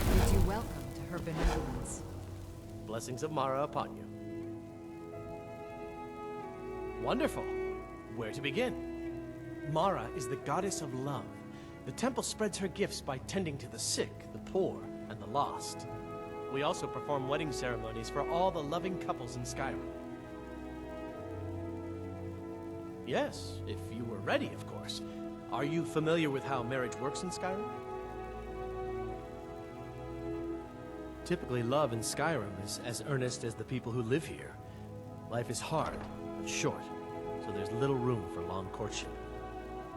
bids you welcome to her benevolence. Blessings of Mara upon you. Wonderful. Where to begin? Mara is the goddess of love. The temple spreads her gifts by tending to the sick, the poor, and the lost. We also perform wedding ceremonies for all the loving couples in Skyrim. Yes, if you were ready, of course. Are you familiar with how marriage works in Skyrim? Typically, love in Skyrim is as earnest as the people who live here. Life is hard, but short, so there's little room for long courtship.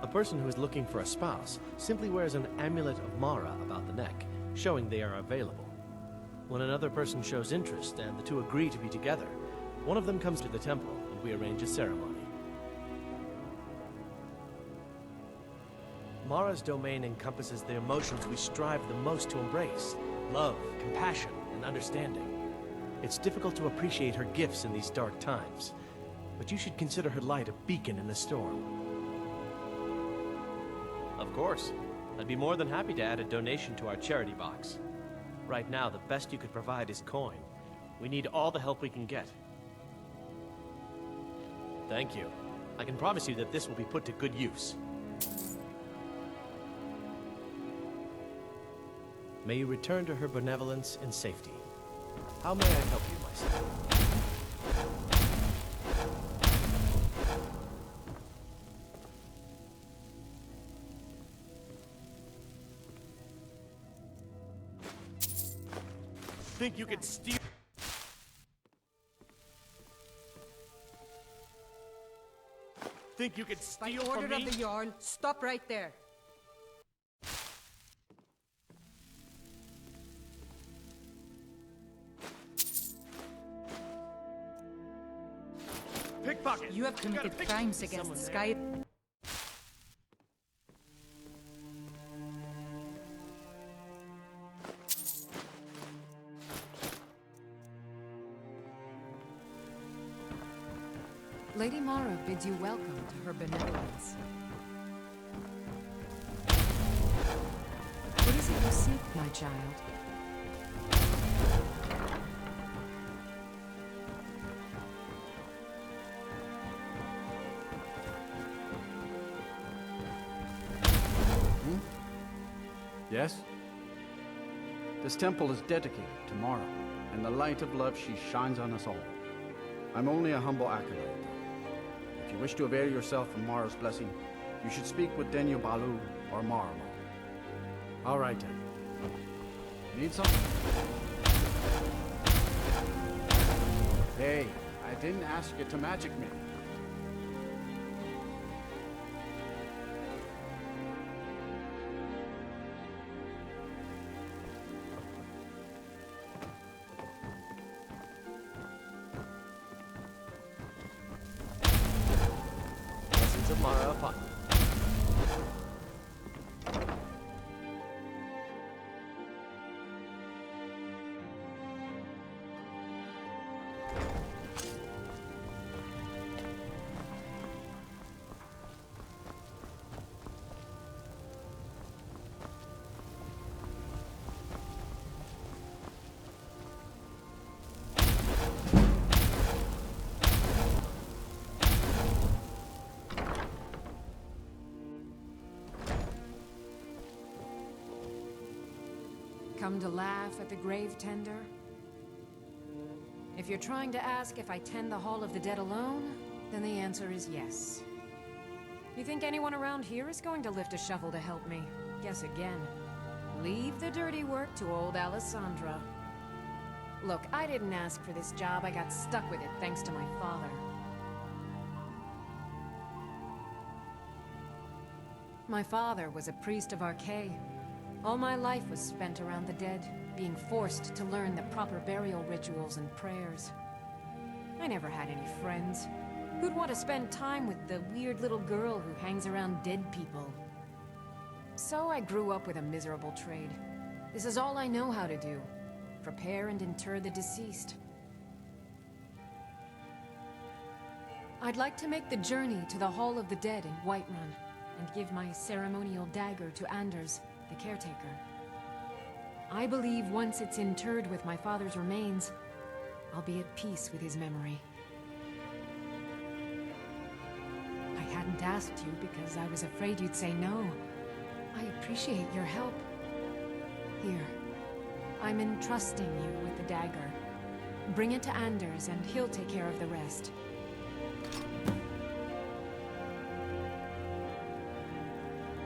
A person who is looking for a spouse simply wears an amulet of Mara about the neck, showing they are available. When another person shows interest and the two agree to be together, one of them comes to the temple and we arrange a ceremony. Mara's domain encompasses the emotions we strive the most to embrace: love, compassion, and understanding. It's difficult to appreciate her gifts in these dark times, but you should consider her light a beacon in the storm. Of course. I'd be more than happy to add a donation to our charity box. Right now, the best you could provide is coin. We need all the help we can get. Thank you. I can promise you that this will be put to good use. May you return to her benevolence in safety. How may I help you, my son? Think you could steal? Think you could steal By order from me? of the Jarl, stop right there. Pickpocket! You have committed crimes against Skyrim. Lady Mara bids you welcome to her benevolence. What is it you seek, my child? Yes? This temple is dedicated to Mara, and the light of love she shines on us all. I'm only a humble acolyte, though. If you wish to avail yourself of Mara's blessing, you should speak with Denyo Balu or Maramal. All right, then. Need something? Hey, I didn't ask you to magic me. Of Mara upon you. Come to laugh at the grave tender? If you're trying to ask if I tend the Hall of the Dead alone, then the answer is yes. You think anyone around here is going to lift a shovel to help me? Guess again. Leave the dirty work to old Alessandra. Look, I didn't ask for this job. I got stuck with it thanks to my father. My father was a priest of Arkay. All my life was spent around the dead, being forced to learn the proper burial rituals and prayers. I never had any friends. Who'd want to spend time with the weird little girl who hangs around dead people? So I grew up with a miserable trade. This is all I know how to do. Prepare and inter the deceased. I'd like to make the journey to the Hall of the Dead in Whiterun, and give my ceremonial dagger to Anders, the caretaker. I believe once it's interred with my father's remains, I'll be at peace with his memory. I hadn't asked you because I was afraid you'd say no. I appreciate your help. Here, I'm entrusting you with the dagger. Bring it to Anders and he'll take care of the rest.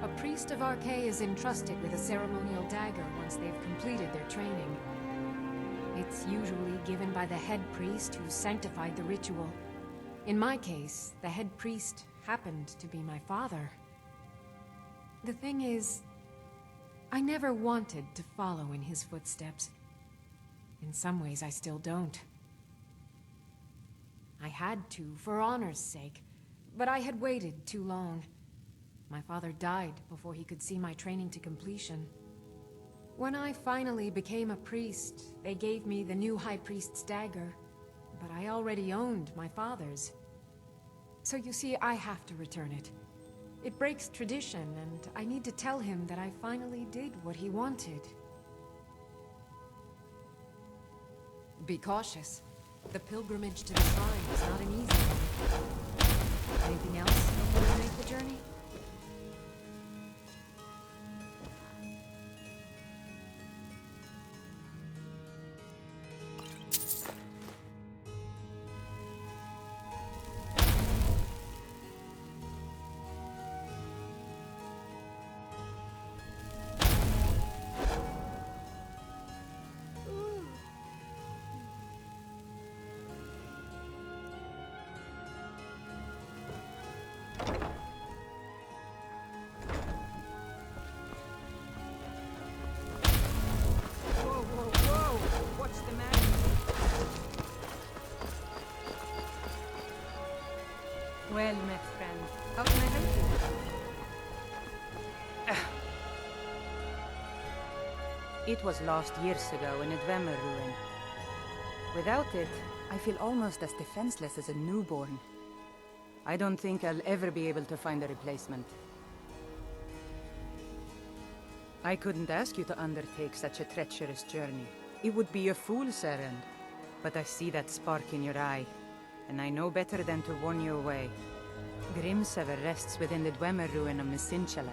A priest of Arkay is entrusted with a ceremonial dagger once they've completed their training. It's usually given by the head priest who sanctified the ritual. In my case, the head priest happened to be my father. The thing is, I never wanted to follow in his footsteps. In some ways, I still don't. I had to, for honor's sake, but I had waited too long. My father died before he could see my training to completion. When I finally became a priest, they gave me the new High Priest's dagger, but I already owned my father's. So you see, I have to return it. It breaks tradition, and I need to tell him that I finally did what he wanted. Be cautious. The pilgrimage to the shrine is not an easy one. Anything else before we make the journey? Well met, friend. How can I help you? It was lost years ago in a Dwemer ruin. Without it, I feel almost as defenseless as a newborn. I don't think I'll ever be able to find a replacement. I couldn't ask you to undertake such a treacherous journey. It would be a fool's errand. But I see that spark in your eye, and I know better than to warn you away. Grimsever rests within the Dwemer ruin of Misinchalef.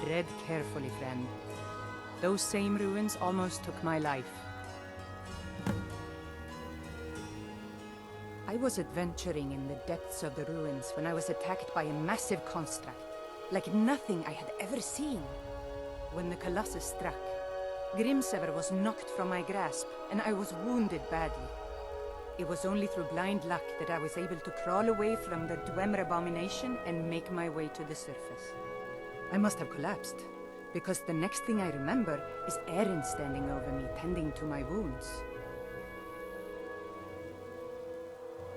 Tread carefully, friend. Those same ruins almost took my life. I was adventuring in the depths of the ruins when I was attacked by a massive construct, like nothing I had ever seen. When the Colossus struck, Grimsever was knocked from my grasp, and I was wounded badly. It was only through blind luck that I was able to crawl away from the Dwemer abomination and make my way to the surface. I must have collapsed, because the next thing I remember is Erin standing over me, tending to my wounds.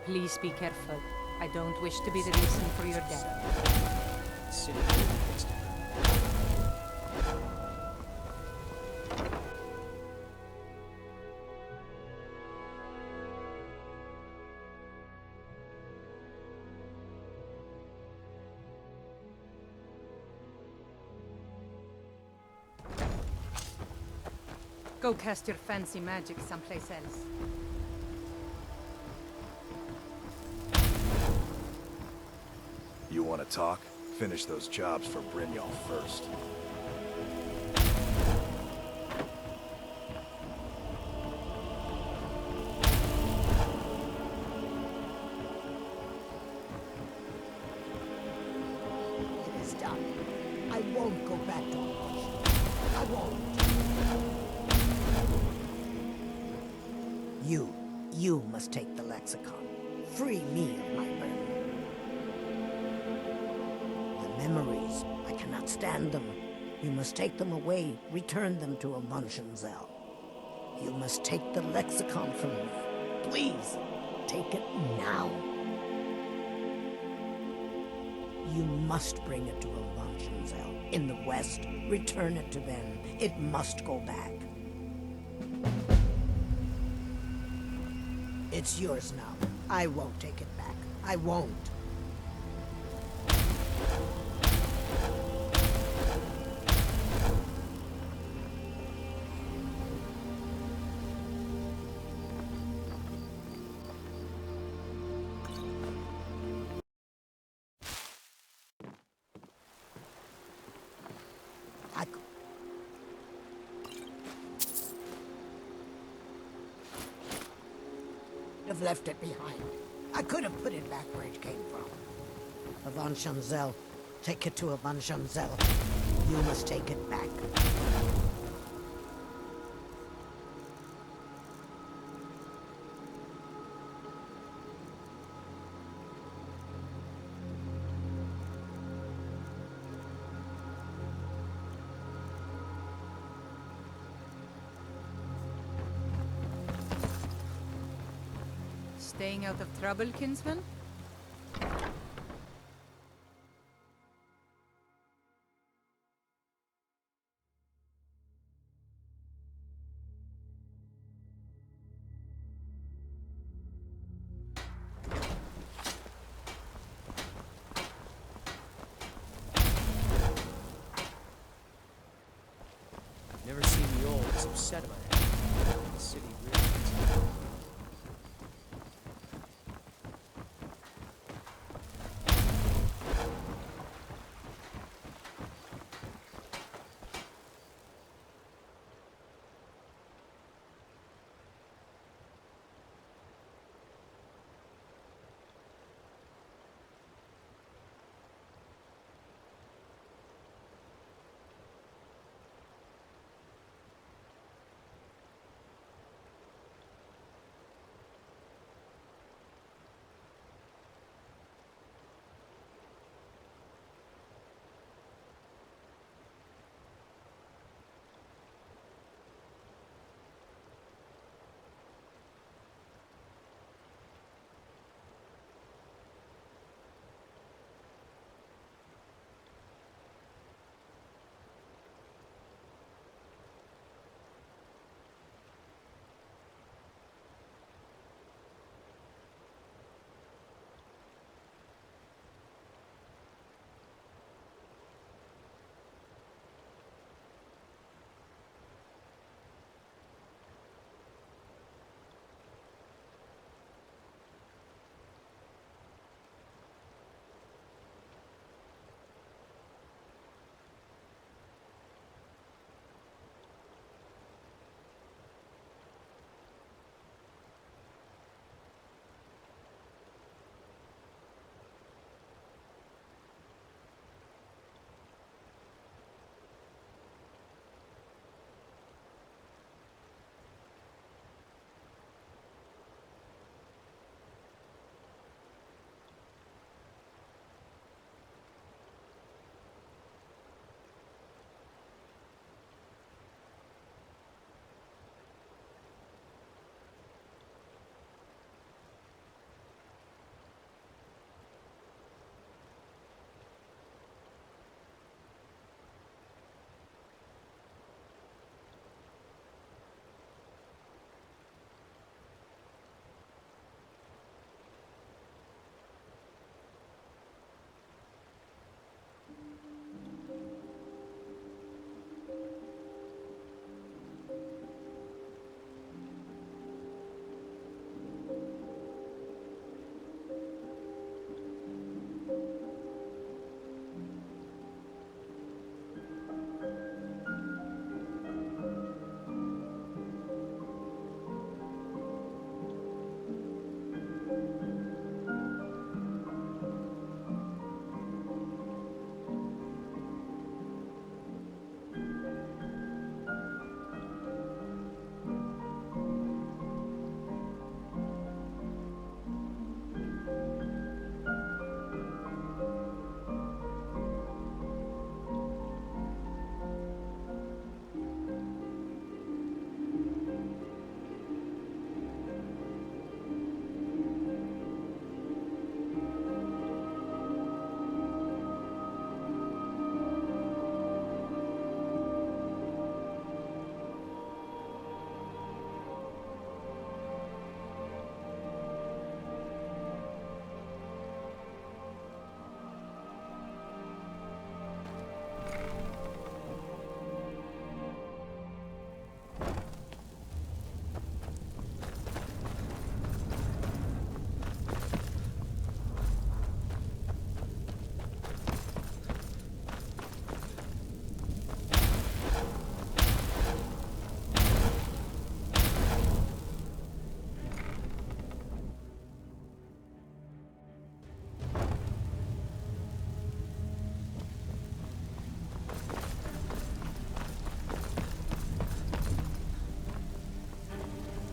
Please be careful. I don't wish to be the reason for your death. Go cast your fancy magic someplace else. You want to talk? Finish those jobs for Mjoll first. It is done. I won't go back to Mjoll. I won't. You must take the lexicon. Free me of my burden. The memories, I cannot stand them. You must take them away, return them to Mjoll. You must take the lexicon from me. Please, take it now. You must bring it to Mjoll in the west. Return it to them. It must go back. It's yours now. I won't take it back. I won't. have left it behind. I could have put it back where it came from. Avanshanzel. Take it to Avanshanzel. You must take it back. Staying out of trouble, kinsman? Never seen Mjoll this upset about it. The city really is.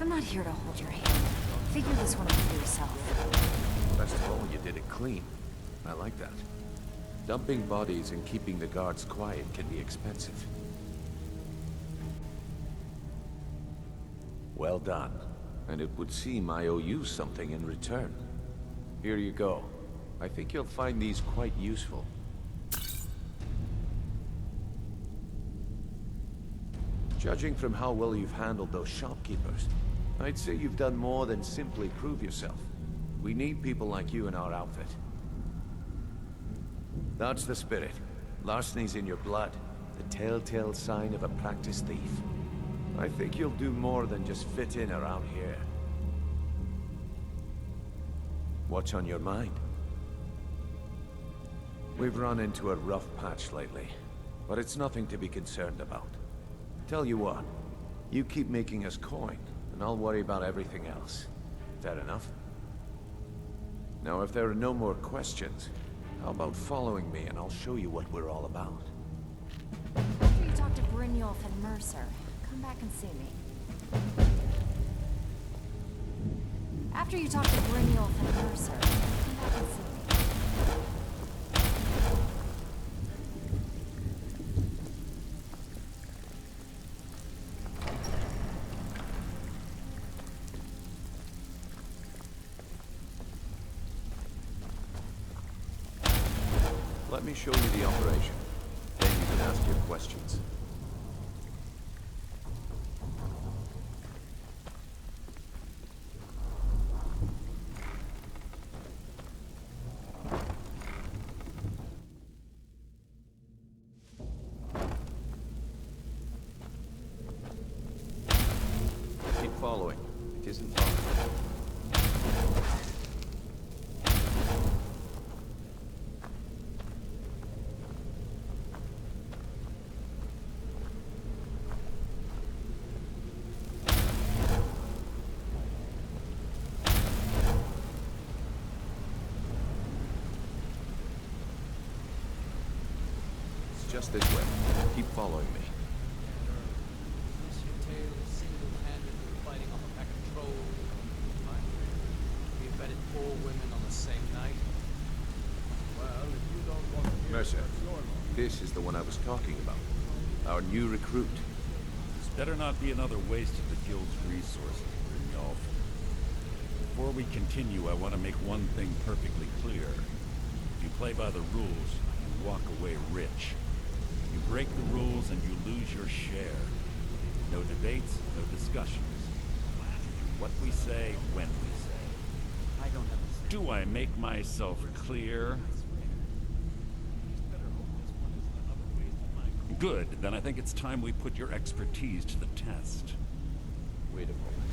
I'm not here to hold your hand. Figure this one out for yourself. Best of all, you did it clean. I like that. Dumping bodies and keeping the guards quiet can be expensive. Well done. And it would seem I owe you something in return. Here you go. I think you'll find these quite useful. Judging from how well you've handled those shopkeepers, I'd say you've done more than simply prove yourself. We need people like you in our outfit. That's the spirit. Larceny's in your blood. The telltale sign of a practiced thief. I think you'll do more than just fit in around here. What's on your mind? We've run into a rough patch lately, but it's nothing to be concerned about. Tell you what, you keep making us coin, and I'll worry about everything else. Fair enough? Now, if there are no more questions, how about following me and I'll show you what we're all about? After you talk to Brynjolf and Mercer, come back and see me. After you talk to Brynjolf and Mercer, come back and see me. Let me show you the operation. Then you can ask your questions. Keep following. It isn't far. Just this way. Keep following me. Single-handedly fighting off a pack of trolls. We bedded 4 women on the same night. Well, if you don't want to hear Mercer, this is the one I was talking about. Our new recruit. This better not be another waste of the guild's resources, Brynjolf. Before we continue, I want to make one thing perfectly clear. If you play by the rules, you walk away rich. You break the rules and you lose your share. No debates, no discussions. What we say, when we say. I don't understand. Do I make myself clear? Good, then I think it's time we put your expertise to the test. Wait a moment.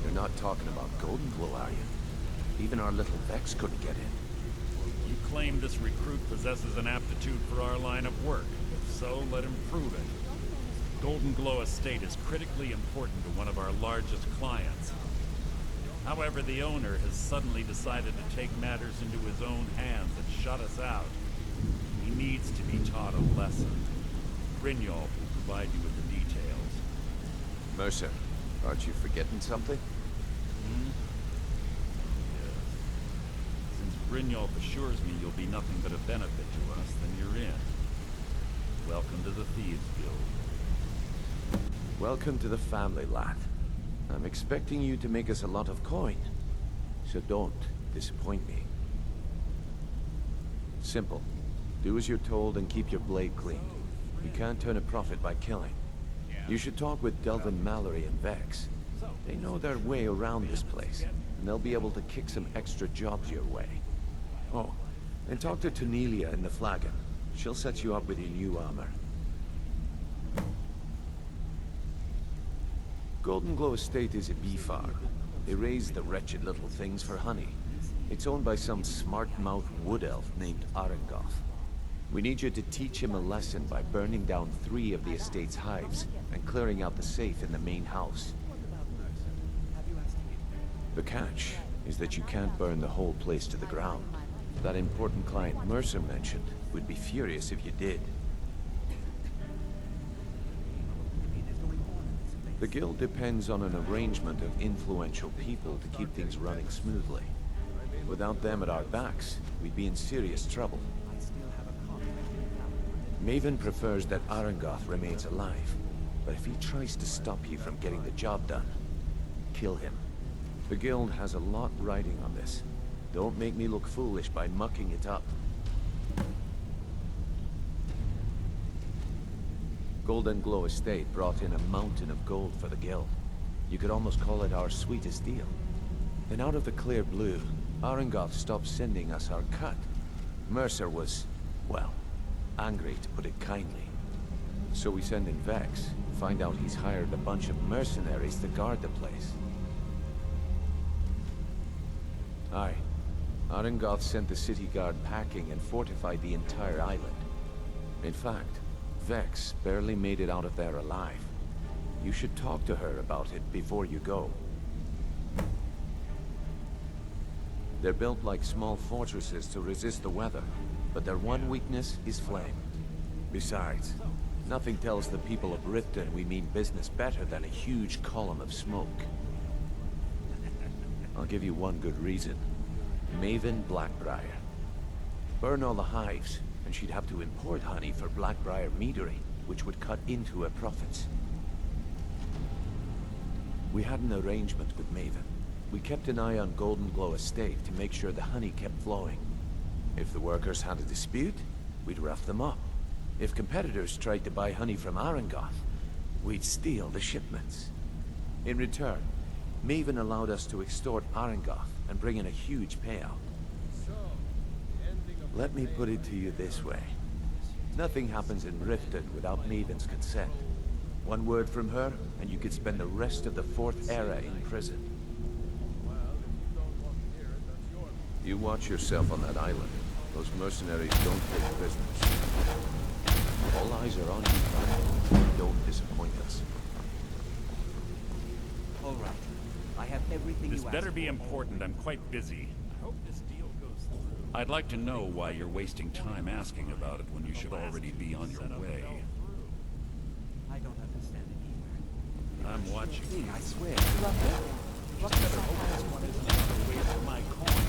You're not talking about Golden Glow, are you? Even our little Vex couldn't get in. You claim this recruit possesses an aptitude for our line of work. So let him prove it. Golden Glow Estate is critically important to one of our largest clients. However, the owner has suddenly decided to take matters into his own hands and shut us out. He needs to be taught a lesson. Brynjolf will provide you with the details. Mercer, aren't you forgetting something? Yes. Since Brynjolf assures me you'll be nothing but a benefit to us, then you're in. Welcome to the Thieves Guild. Welcome to the family, lad. I'm expecting you to make us a lot of coin. So don't disappoint me. Simple. Do as you're told and keep your blade clean. You can't turn a profit by killing. You should talk with Delvin, Mallory, and Vex. They know their way around this place, and they'll be able to kick some extra jobs your way. Oh, and talk to Tonilia in the Flagon. She'll set you up with your new armor. Golden Glow Estate is a bee farm. They raise the wretched little things for honey. It's owned by some smart-mouthed wood elf named Arengoth. We need you to teach him a lesson by burning down 3 of the estate's hives and clearing out the safe in the main house. The catch is that you can't burn the whole place to the ground. That important client Mercer mentioned would be furious if you did. The guild depends on an arrangement of influential people to keep things running smoothly. Without them at our backs, we'd be in serious trouble. Maven prefers that Arangoth remains alive, but if he tries to stop you from getting the job done, kill him. The guild has a lot riding on this. Don't make me look foolish by mucking it up. Golden Glow Estate brought in a mountain of gold for the guild. You could almost call it our sweetest deal. Then out of the clear blue, Arangoth stopped sending us our cut. Mercer was, well, angry to put it kindly. So we send in Vex, find out he's hired a bunch of mercenaries to guard the place. Aye. Arangoth sent the city guard packing and fortified the entire island. In fact, Vex barely made it out of there alive. You should talk to her about it before you go. They're built like small fortresses to resist the weather, but their one weakness is flame. Besides, nothing tells the people of Riften we mean business better than a huge column of smoke. I'll give you one good reason. Maven Blackbriar. Burn all the hives, and she'd have to import honey for Blackbriar meadery, which would cut into her profits. We had an arrangement with Maven. We kept an eye on Golden Glow Estate to make sure the honey kept flowing. If the workers had a dispute, we'd rough them up. If competitors tried to buy honey from Arangoth, we'd steal the shipments. In return, Maven allowed us to extort Arangoth and bring in a huge payout. Let me put it to you this way. Nothing happens in Riften without Maven's consent. One word from her, and you could spend the rest of the Fourth Era in prison. You watch yourself on that island. Those mercenaries don't take prisoners. All eyes are on you, Briehl. Don't disappoint us. All right. I have everything This you asked better be for. important. I'm quite busy. I hope this deal goes through. I'd like to know why you're wasting time asking about it when you should already be on your way. I don't understand it either. I'm watching you. I swear. Just better hope this one isn't another waste of my coin.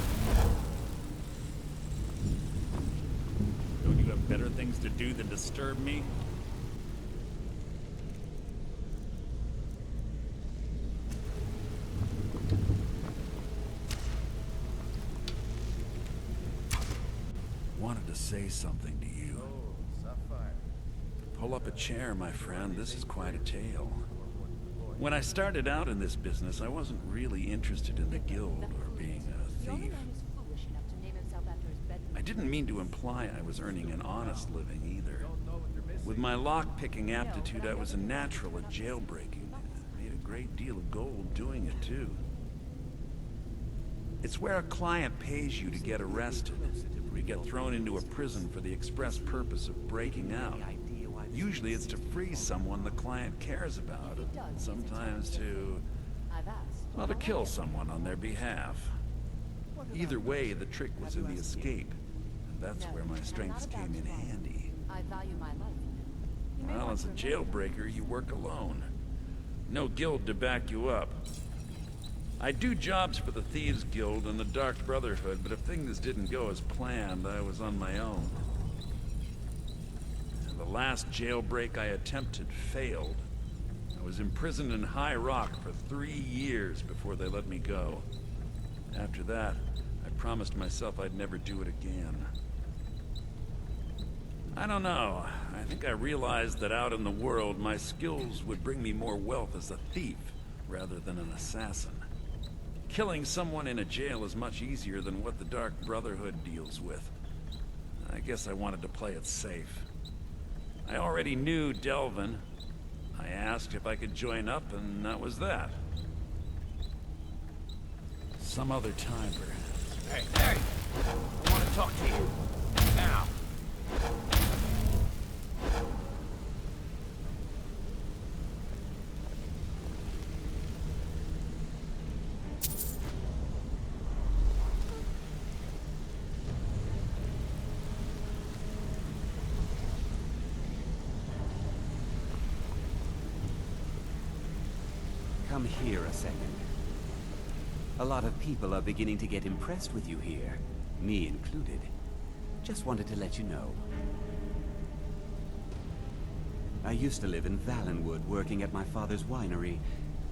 Don't you have better things to do than disturb me? Wanted to say something to you. Sapphire. Pull up a chair, my friend. This is quite a tale. When I started out in this business, I wasn't really interested in the guild or being a thief. I didn't mean to imply I was earning an honest living either. With my lock-picking aptitude, I was a natural at jailbreaking. I made a great deal of gold doing it, too. It's where a client pays you to get arrested, or you get thrown into a prison for the express purpose of breaking out. Usually it's to free someone the client cares about, and sometimes to, well, to kill someone on their behalf. Either way, the trick was in the escape, and that's where my strengths came in handy. I value my life. Well, as a jailbreaker, you work alone. No guild to back you up. I do jobs for the Thieves Guild and the Dark Brotherhood, but if things didn't go as planned, I was on my own. The last jailbreak I attempted failed. I was imprisoned in High Rock for 3 years before they let me go. After that, I promised myself I'd never do it again. I don't know. I think I realized that out in the world, my skills would bring me more wealth as a thief rather than an assassin. Killing someone in a jail is much easier than what the Dark Brotherhood deals with. I guess I wanted to play it safe. I already knew Delvin. I asked if I could join up, and that was that. Some other time, perhaps. Hey! I want to talk to you. Now! come here a second? A lot of people are beginning to get impressed with you here, me included. Just wanted to let you know. I used to live in Valenwood, working at my father's winery.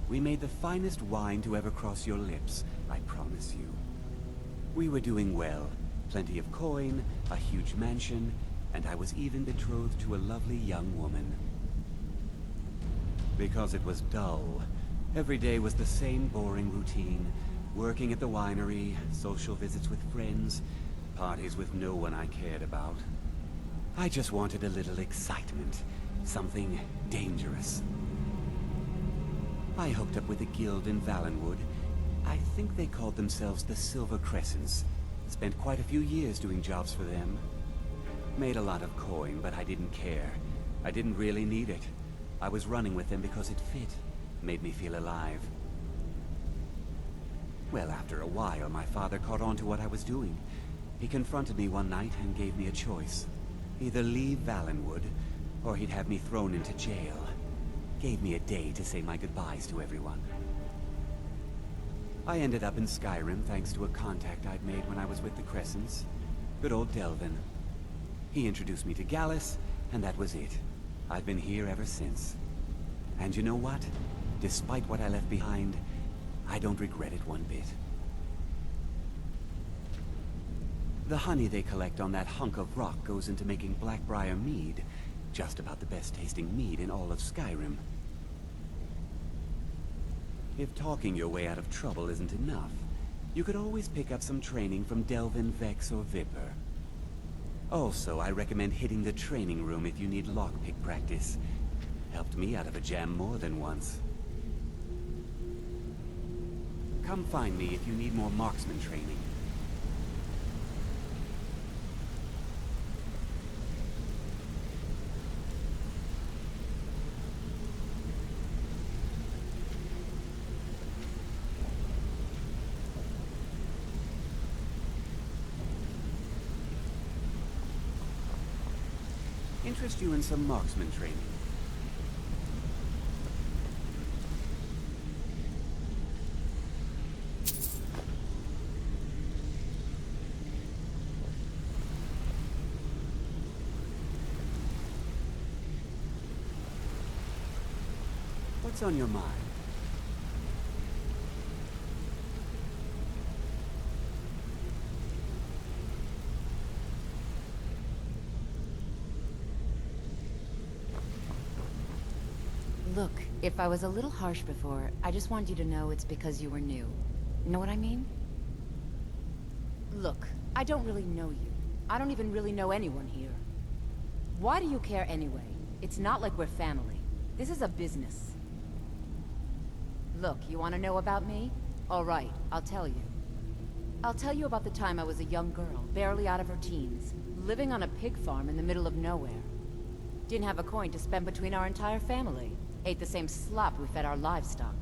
We made the finest wine to ever cross your lips, I promise you. We were doing well. Plenty of coin, a huge mansion, and I was even betrothed to a lovely young woman. Because it was dull. Every day was the same boring routine. Working at the winery, social visits with friends, parties with no one I cared about. I just wanted a little excitement. Something dangerous. I hooked up with a guild in Valenwood. I think they called themselves the Silver Crescents. Spent quite a few years doing jobs for them. Made a lot of coin, but I didn't care. I didn't really need it. I was running with them because it fit. Made me feel alive. Well, after a while, my father caught on to what I was doing. He confronted me one night and gave me a choice. Either leave Valenwood, or he'd have me thrown into jail. Gave me a day to say my goodbyes to everyone. I ended up in Skyrim thanks to a contact I'd made when I was with the Crescents. Good old Delvin. He introduced me to Gallus, and that was it. I've been here ever since. And you know what? Despite what I left behind, I don't regret it one bit. The honey they collect on that hunk of rock goes into making Blackbriar mead. Just about the best tasting mead in all of Skyrim. If talking your way out of trouble isn't enough, you could always pick up some training from Delvin, Vex, or Vipir. Also, I recommend hitting the training room if you need lockpick practice. Helped me out of a jam more than once. Come find me if you need more marksman training. Interest you in some marksman training? What's on your mind? Look, if I was a little harsh before, I just want you to know it's because you were new. Know what I mean? Look, I don't really know you. I don't even really know anyone here. Why do you care anyway? It's not like we're family. This is a business. Look, you want to know about me? All right, I'll tell you. I'll tell you about the time I was a young girl, barely out of her teens, living on a pig farm in the middle of nowhere. Didn't have a coin to spend between our entire family. Ate the same slop we fed our livestock.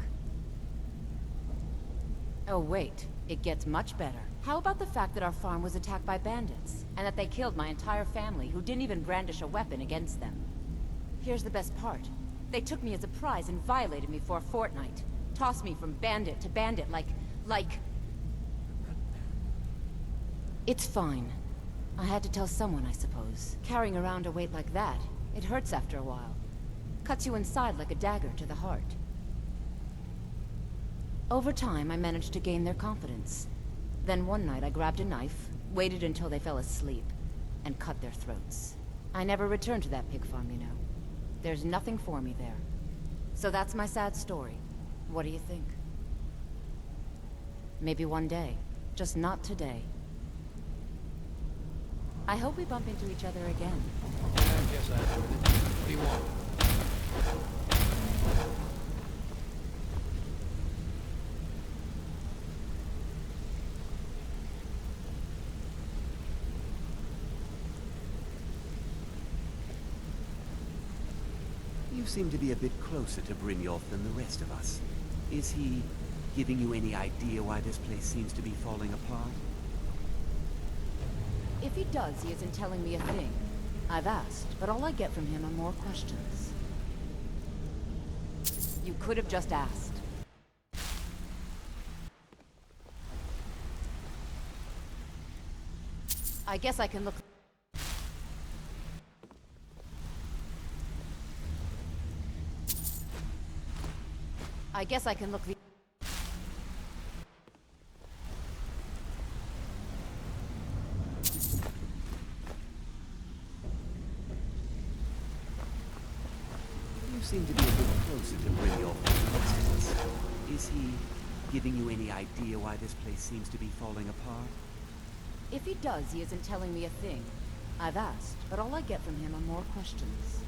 Oh wait, it gets much better. How about the fact that our farm was attacked by bandits, and that they killed my entire family who didn't even brandish a weapon against them? Here's the best part. They took me as a prize and violated me for a fortnight. Tossed me from bandit to bandit like... It's fine. I had to tell someone, I suppose. Carrying around a weight like that, it hurts after a while. Cuts you inside like a dagger to the heart. Over time, I managed to gain their confidence. Then one night I grabbed a knife, waited until they fell asleep, and cut their throats. I never returned to that pig farm, you know. There's nothing for me there. So that's my sad story. What do you think? Maybe one day. Just not today. I hope we bump into each other again. I guess I would. What do you want? You seem to be a bit closer to Brynjolf than the rest of us. Is he giving you any idea why this place seems to be falling apart? If he does, he isn't telling me a thing. I've asked, but all I get from him are more questions. You could have just asked. I guess I can look... I guess I can look the... You seem to be a bit closer to Briehl than the rest of us. Is he giving you any idea why this place seems to be falling apart? If he does, he isn't telling me a thing. I've asked, but all I get from him are more questions.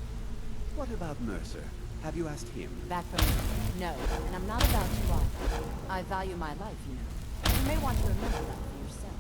What about Mercer? Have you asked him? Back from him? No, and I'm not about to either. I value my life, you know. You may want to remember that for yourself.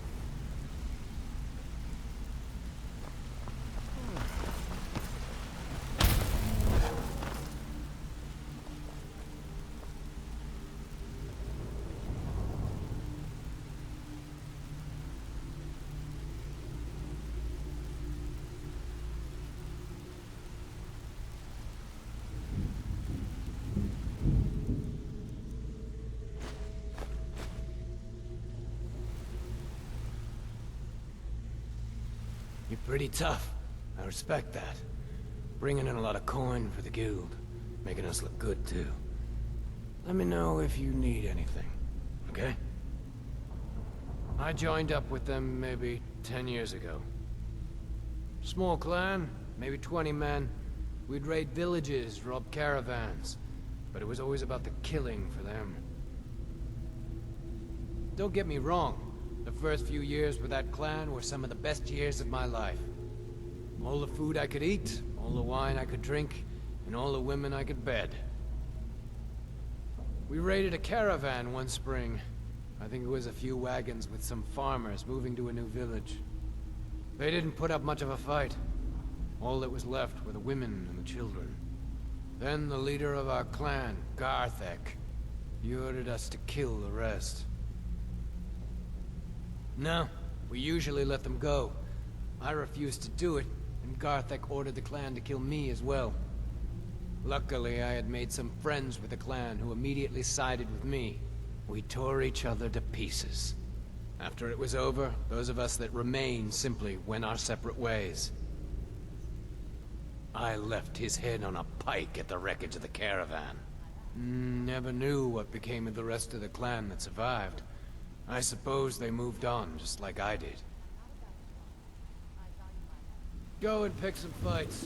You're pretty tough. I respect that. Bringing in a lot of coin for the guild. Making us look good, too. Let me know if you need anything, okay? I joined up with them maybe 10 years ago. Small clan, maybe 20 men. We'd raid villages, rob caravans. But it was always about the killing for them. Don't get me wrong. The first few years with that clan were some of the best years of my life. All the food I could eat, all the wine I could drink, and all the women I could bed. We raided a caravan one spring. I think it was a few wagons with some farmers moving to a new village. They didn't put up much of a fight. All that was left were the women and the children. Then the leader of our clan, Garthek, he ordered us to kill the rest. No, we usually let them go. I refused to do it, and Garthek ordered the clan to kill me as well. Luckily, I had made some friends with the clan who immediately sided with me. We tore each other to pieces. After it was over, those of us that remained simply went our separate ways. I left his head on a pike at the wreckage of the caravan. Never knew what became of the rest of the clan that survived. I suppose they moved on, just like I did. Go and pick some fights.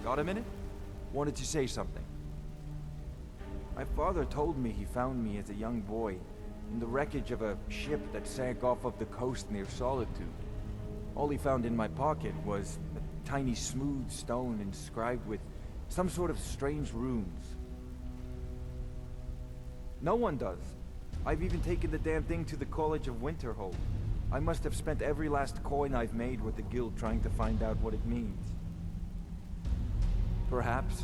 Got a minute? Wanted to say something. My father told me he found me as a young boy in the wreckage of a ship that sank off of the coast near Solitude. All he found in my pocket was a tiny smooth stone inscribed with some sort of strange runes. No one does. I've even taken the damn thing to the College of Winterhold. I must have spent every last coin I've made with the guild trying to find out what it means. Perhaps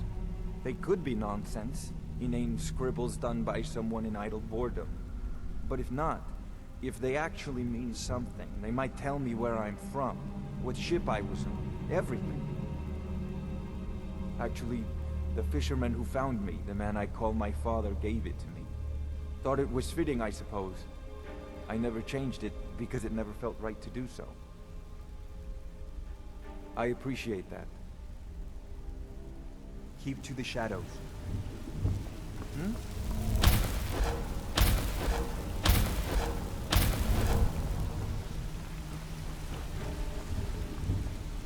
they could be nonsense, inane scribbles done by someone in idle boredom. But if not, if they actually mean something, they might tell me where I'm from, what ship I was on, everything. Actually, the fisherman who found me, the man I call my father, gave it to me. Thought it was fitting, I suppose. I never changed it because it never felt right to do so. I appreciate that. Keep to the shadows.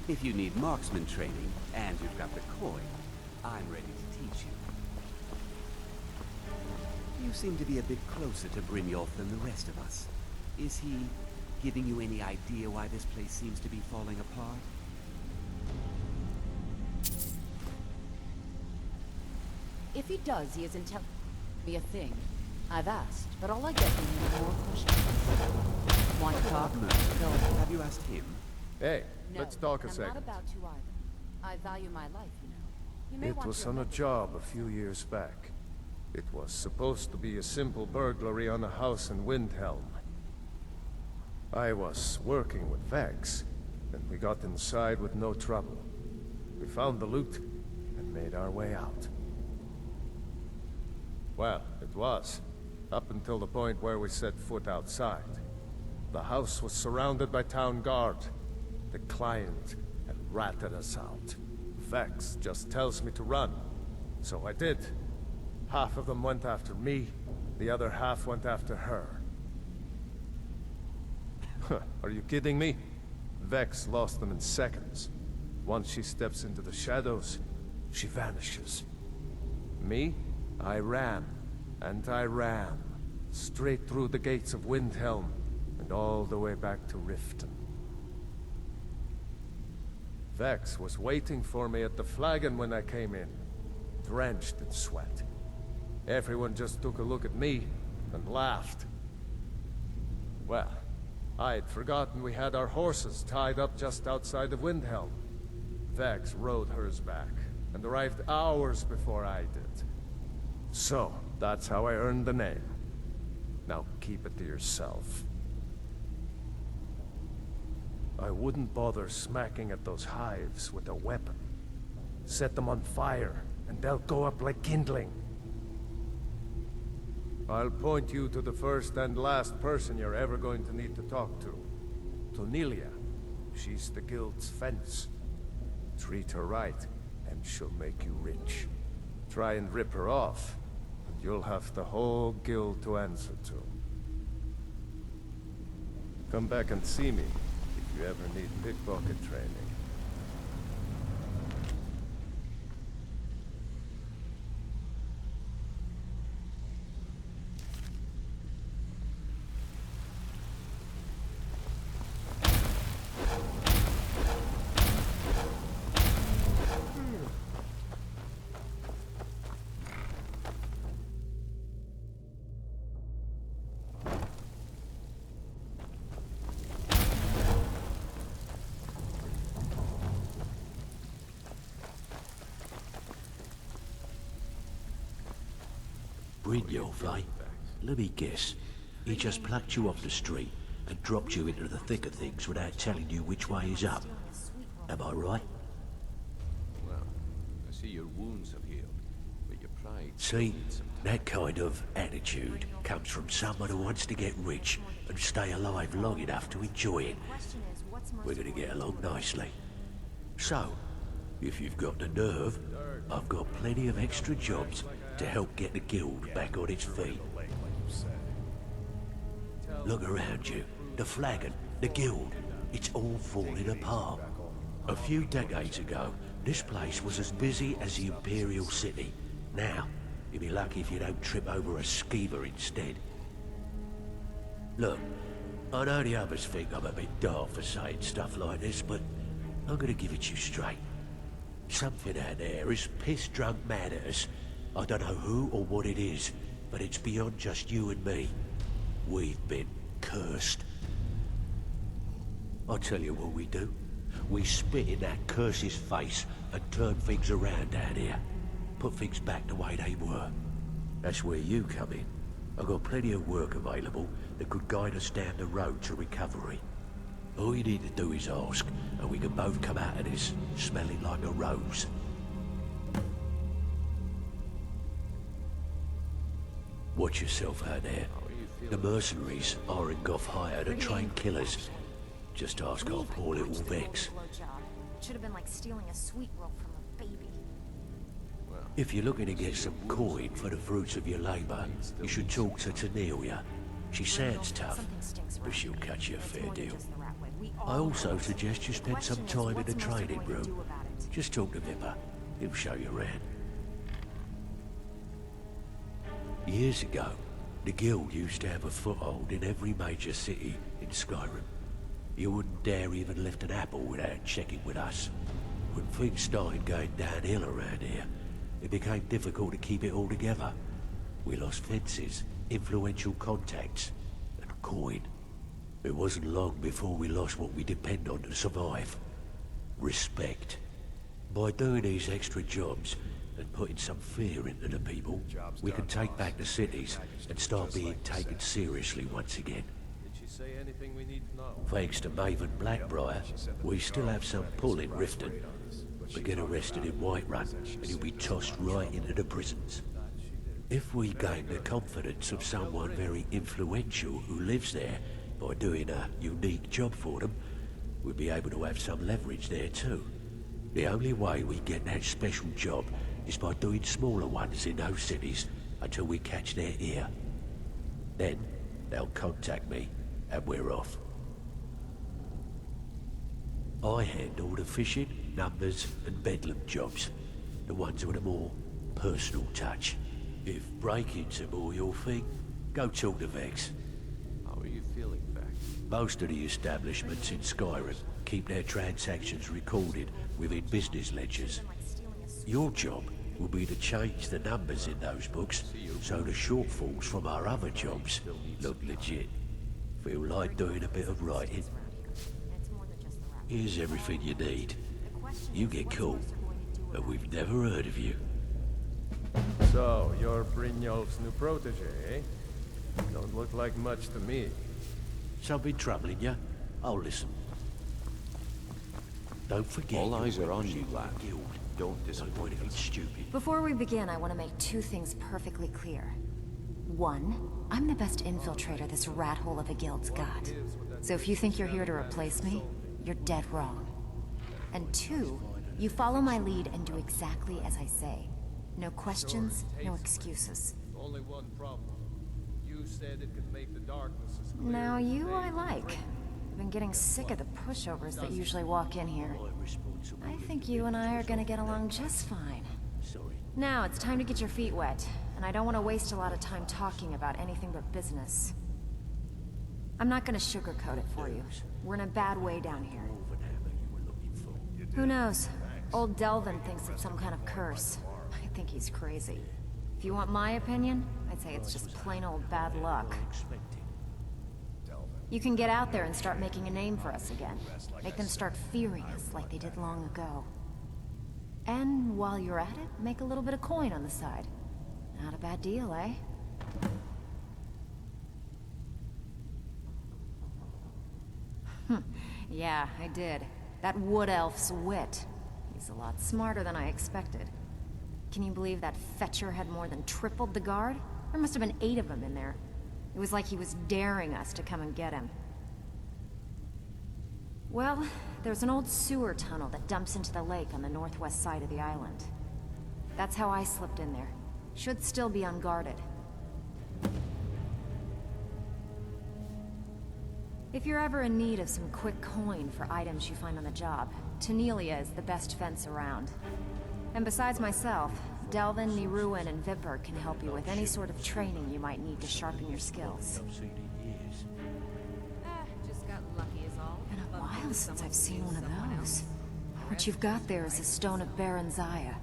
If you need marksman training, and you've got the coin, I'm ready to teach you. You seem to be a bit closer to Brynjolf than the rest of us. Is he giving you any idea why this place seems to be falling apart? If he does, he isn't telling me a thing. I've asked, but all I get from you are more questions. Want to talk? Go ahead. Have you asked him? Hey, No, let's talk a I'm second. not about to either. I value my life, you know. You may It want was to on a remember- job a few years back. It was supposed to be a simple burglary on a house in Windhelm. I was working with Vex, and we got inside with no trouble. We found the loot, and made our way out. Well, it was, up until the point where we set foot outside. The house was surrounded by town guard. The client had ratted us out. Vex just tells me to run, so I did. Half of them went after me, the other half went after her. Are you kidding me? Vex lost them in seconds. Once she steps into the shadows, she vanishes. Me? I ran, and I ran, straight through the gates of Windhelm, and all the way back to Riften. Vex was waiting for me at the flagon when I came in, drenched in sweat. Everyone just took a look at me and laughed. Well, I had forgotten we had our horses tied up just outside of Windhelm. Vex rode hers back, and arrived hours before I did. So, that's how I earned the name. Now keep it to yourself. I wouldn't bother smacking at those hives with a weapon. Set them on fire, and they'll go up like kindling. I'll point you to the first and last person you're ever going to need to talk to. Tonilia. She's the guild's fence. Treat her right, and she'll make you rich. Try and rip her off, and you'll have the whole guild to answer to. Come back and see me if you ever need pickpocket training. Briehl, eh? Let me guess. He just plucked you off the street and dropped you into the thick of things without telling you which way is up. Am I right? Well, I see your wounds have healed, but your pride... See, that kind of attitude comes from someone who wants to get rich and stay alive long enough to enjoy it. We're gonna get along nicely. So, if you've got the nerve, I've got plenty of extra jobs to help get the guild back on its feet. Look around you. The flagon, the guild, it's all falling apart. A few decades ago, this place was as busy as the Imperial City. Now, you'll be lucky if you don't trip over a skeever instead. Look, I know the others think I'm a bit daft for saying stuff like this, but I'm gonna give it to you straight. Something out there is piss-drunk mad at us. I don't know who or what it is, but it's beyond just you and me. We've been cursed. I'll tell you what we do. We spit in that curse's face and turn things around down here. Put things back the way they were. That's where you come in. I've got plenty of work available that could guide us down the road to recovery. All you need to do is ask, and we can both come out of this smelling like a rose. Watch yourself out there. The mercenaries aren't got hired to train killers. Just ask our poor little Vex. Should have been like stealing a sweet roll from a baby. If you're looking to get some coin for the fruits of your labor, you should talk to Tonilia. She sounds tough, but she'll cut you a fair deal. I also suggest you spend some time in the training room. Just talk to Vipir. He'll show you around. Years ago, the guild used to have a foothold in every major city in Skyrim. You wouldn't dare even lift an apple without checking with us. When things started going downhill around here, it became difficult to keep it all together. We lost fences, influential contacts, and coin. It wasn't long before we lost what we depend on to survive. Respect. By doing these extra jobs and putting some fear into the people, we can take back the cities and start being taken seriously once again. Did she say anything we need to know? Thanks to Maven Blackbriar, we still have some pull in Riften. But get arrested in Whiterun, and you'll be tossed right into the prisons. If we gain the confidence of someone very influential who lives there by doing a unique job for them, we'll be able to have some leverage there too. The only way we get that special job is by doing smaller ones in those cities until we catch their ear. Then, they'll contact me, and we're off. I handle the fishing, numbers, and bedlam jobs. The ones with a more personal touch. If breaking's a more your thing, go talk to Vex. How are you feeling, Vex? Most of the establishments in Skyrim keep their transactions recorded within business ledgers. Your job will be to change the numbers in those books so the shortfalls from our other jobs look legit. Feel like doing a bit of writing? Here's everything you need. You get caught, but we've never heard of you. So, you're Brynjolf's new protege, eh? Don't look like much to me. Something troubling you? I'll listen. Don't forget. All eyes are on you, lad. Don't disappoint if it's stupid. Before we begin, I want to make two things perfectly clear. One, I'm the best infiltrator this rat hole of a guild's got. So if you think you're here to replace me, you're dead wrong. And two, you follow my lead and do exactly as I say. No questions, no excuses. Only one problem. You said it could make the darkness as clear. Now you I like. I've been getting sick of the pushovers that usually walk in here. I think you and I are gonna get along just fine. Now it's time to get your feet wet, and I don't want to waste a lot of time talking about anything but business. I'm not gonna sugarcoat it for you. We're in a bad way down here. Who knows? Old Delvin thinks it's some kind of curse. I think he's crazy. If you want my opinion, I'd say it's just plain old bad luck. You can get out there and start making a name for us again. Make them start fearing us like they did long ago. And while you're at it, make a little bit of coin on the side. Not a bad deal, eh? Yeah, I did. That wood elf's wit. He's a lot smarter than I expected. Can you believe that fetcher had more than tripled the guard? There must have been 8 of them in there. It was like he was daring us to come and get him. Well, there's an old sewer tunnel that dumps into the lake on the northwest side of the island. That's how I slipped in there. Should still be unguarded. If you're ever in need of some quick coin for items you find on the job, Tonilia is the best fence around. And besides myself, Delvin, Niruin, and Vipir can help you with any sort of training you might need to sharpen your skills. Just got lucky is all. Been a while since I've seen one of those. What you've got there is a stone of Baron Zaya.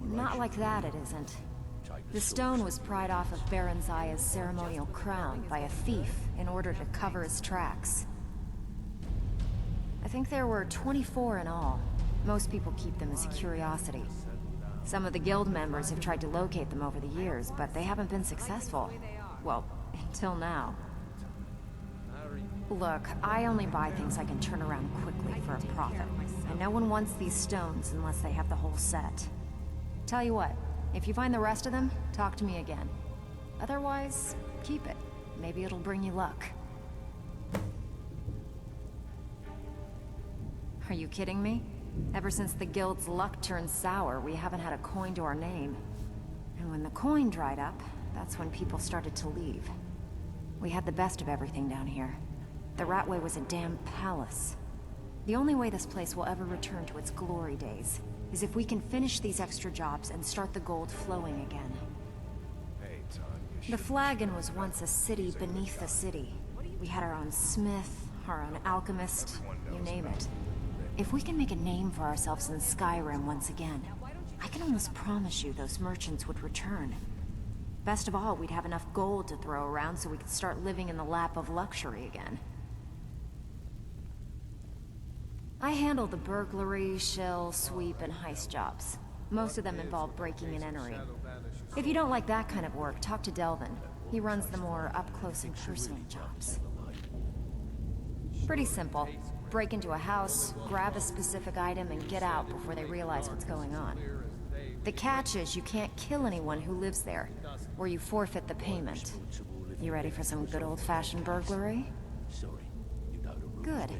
Not like that, it isn't. The stone was pried off of Baron Zaya's ceremonial crown by a thief in order to cover his tracks. I think there were 24 in all. Most people keep them as a curiosity. Some of the guild members have tried to locate them over the years, but they haven't been successful. Well, until now. Look, I only buy things I can turn around quickly for a profit. And no one wants these stones unless they have the whole set. Tell you what, if you find the rest of them, talk to me again. Otherwise, keep it. Maybe it'll bring you luck. Are you kidding me? Ever since the guild's luck turned sour, we haven't had a coin to our name. And when the coin dried up, that's when people started to leave. We had the best of everything down here. The Ratway was a damn palace. The only way this place will ever return to its glory days is if we can finish these extra jobs and start the gold flowing again. The Flagon was once a city beneath the city. We had our own smith, our own alchemist, you name it. If we can make a name for ourselves in Skyrim once again, I can almost promise you those merchants would return. Best of all, we'd have enough gold to throw around so we could start living in the lap of luxury again. I handle the burglary, shell, sweep, and heist jobs. Most of them involve breaking and entering. If you don't like that kind of work, talk to Delvin. He runs the more up-close and personal jobs. Pretty simple. Break into a house, grab a specific item, and get out before they realize what's going on. The catch is you can't kill anyone who lives there, or you forfeit the payment. You ready for some good old-fashioned burglary? Good.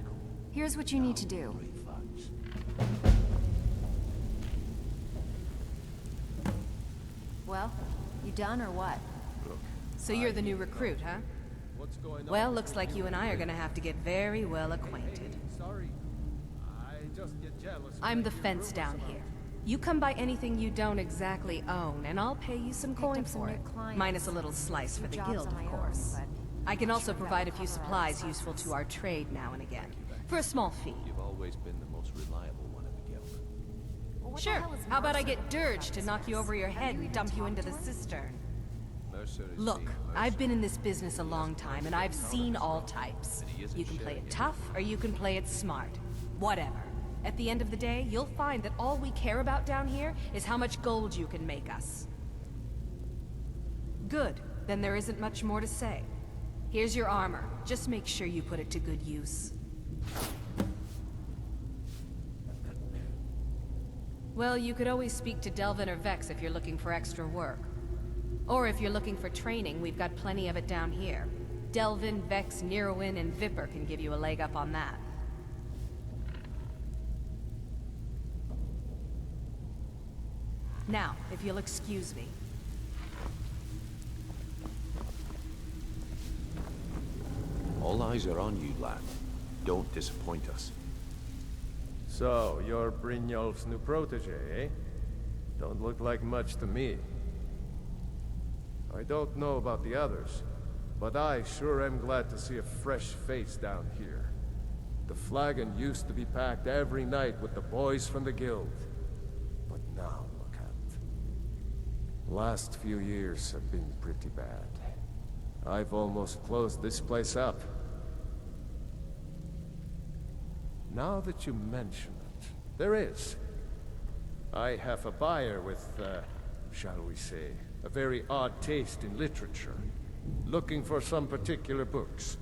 Here's what you need to do. Well, you done or what? So you're the new recruit, huh? Well, looks like you and I are gonna have to get very well acquainted. I'm the fence down here. You come by anything you don't exactly own, and I'll pay you some coin for it. Minus a little slice for the guild, of course. I can also provide a few supplies useful to our trade now and again, for a small fee. You've always been the most reliable one in the guild. Sure. How about I get Dirge to knock you over your head and dump you into the cistern? Look, I've been in this business a long time, and I've seen all types. You can play it tough, or you can play it smart. Whatever. At the end of the day, you'll find that all we care about down here is how much gold you can make us. Good. Then there isn't much more to say. Here's your armor. Just make sure you put it to good use. Well, you could always speak to Delvin or Vex if you're looking for extra work. Or if you're looking for training, we've got plenty of it down here. Delvin, Vex, Niruin, and Vipir can give you a leg up on that. Now, if you'll excuse me. All eyes are on you, lad. Don't disappoint us. So, you're Brynjolf's new protege, eh? Don't look like much to me. I don't know about the others, but I sure am glad to see a fresh face down here. The flagon used to be packed every night with the boys from the guild. But now, look at. Last few years have been pretty bad. I've almost closed this place up. Now that you mention it, there is. I have a buyer with, shall we say, a very odd taste in literature, looking for some particular books.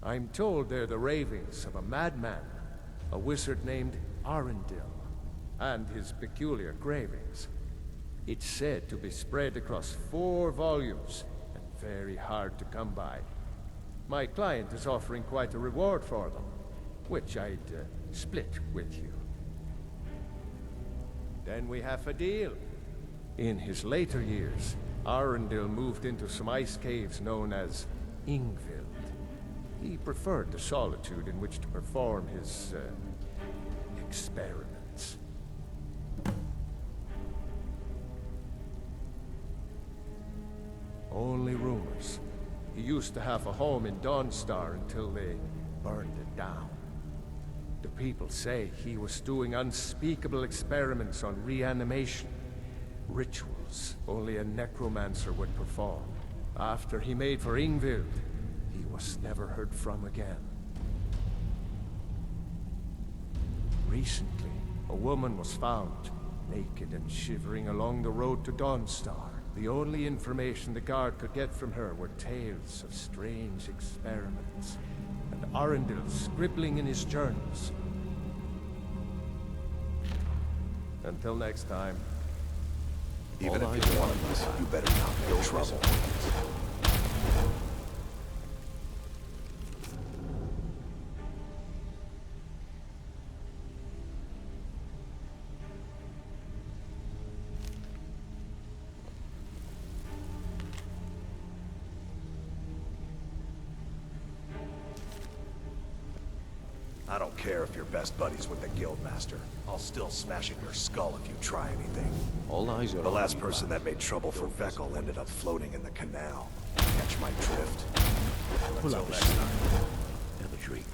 I'm told they're the ravings of a madman, a wizard named Arundel, and his peculiar cravings. It's said to be spread across 4 volumes, and very hard to come by. My client is offering quite a reward for them, which I'd split with you. Then we have a deal. In his later years, Arundel moved into some ice caves known as Ingvild. He preferred the solitude in which to perform his, experiments. Only rumors. He used to have a home in Dawnstar until they burned it down. The people say he was doing unspeakable experiments on reanimation. Rituals only a necromancer would perform. After he made for Ingvild, he was never heard from again. Recently, a woman was found, naked and shivering along the road to Dawnstar. The only information the guard could get from her were tales of strange experiments, and Arundel scribbling in his journals. Until next time. Even if you want us, you better not be in trouble. I don't care if you're best buddies with the Guildmaster. I'll still smash in your skull if you try anything. All eyes are the on last you, person lad. that made trouble for Vekel ended up floating in the canal. Catch my drift? Pull Until up a next time. Have a drink.